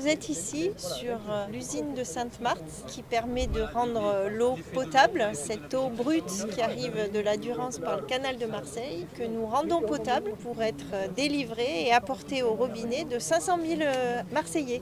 Vous êtes ici sur l'usine de Sainte-Marthe qui permet de rendre l'eau potable, cette eau brute qui arrive de la Durance par le canal de Marseille, que nous rendons potable pour être délivrée et apportée au robinet de 500 000 Marseillais.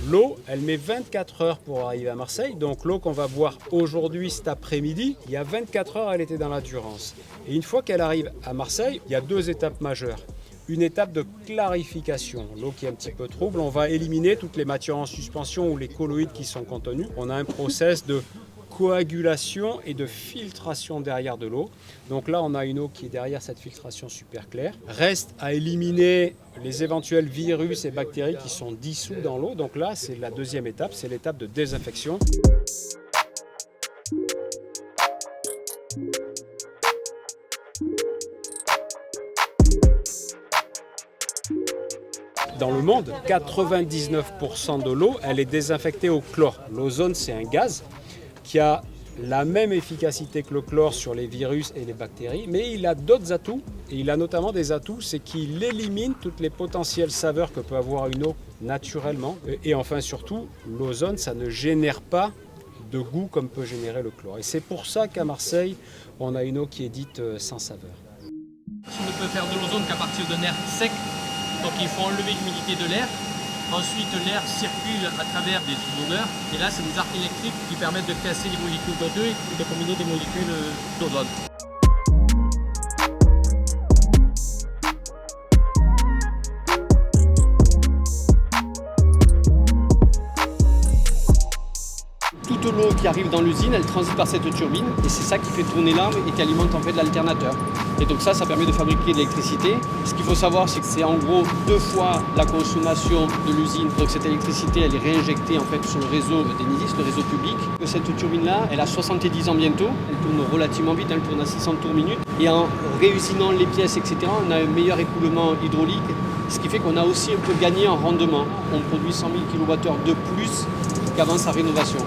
L'eau, elle met 24 heures pour arriver à Marseille. Donc l'eau qu'on va boire aujourd'hui, cet après-midi, il y a 24 heures, elle était dans la Durance. Et une fois qu'elle arrive à Marseille, il y a deux étapes majeures. Une étape de clarification. L'eau qui est un petit peu trouble, on va éliminer toutes les matières en suspension ou les colloïdes qui sont contenus. On a un process de coagulation et de filtration derrière de l'eau. Donc là, on a une eau qui est derrière cette filtration super claire. Reste à éliminer les éventuels virus et bactéries qui sont dissous dans l'eau. Donc là, c'est la deuxième étape, c'est l'étape de désinfection. Dans le monde, 99% de l'eau, elle est désinfectée au chlore. L'ozone, c'est un gaz qui a la même efficacité que le chlore sur les virus et les bactéries, mais il a d'autres atouts, et il a notamment des atouts, c'est qu'il élimine toutes les potentielles saveurs que peut avoir une eau naturellement. Et enfin surtout, l'ozone, ça ne génère pas de goût comme peut générer le chlore. Et c'est pour ça qu'à Marseille, on a une eau qui est dite sans saveur. On ne peut faire de l'ozone qu'à partir d'un air sec, donc il faut enlever l'humidité de l'air. Ensuite, l'air circule à travers des ozoneurs. Et là, c'est des arcs électriques qui permettent de casser les molécules d'O2 et de combiner des molécules d'ozone. Toute l'eau qui arrive dans l'usine, elle transite par cette turbine et c'est ça qui fait tourner l'arme et qui alimente en fait l'alternateur. Et donc ça permet de fabriquer de l'électricité. Ce qu'il faut savoir, c'est que c'est en gros 2 fois la consommation de l'usine. Donc cette électricité, elle est réinjectée en fait sur le réseau d'Enedis, le réseau public. Cette turbine-là, elle a 70 ans bientôt. Elle tourne relativement vite, elle tourne à 600 tours minute. Et en réusinant les pièces, etc., on a un meilleur écoulement hydraulique. Ce qui fait qu'on a aussi un peu gagné en rendement. On produit 100 000 kWh de plus qu'avant sa rénovation.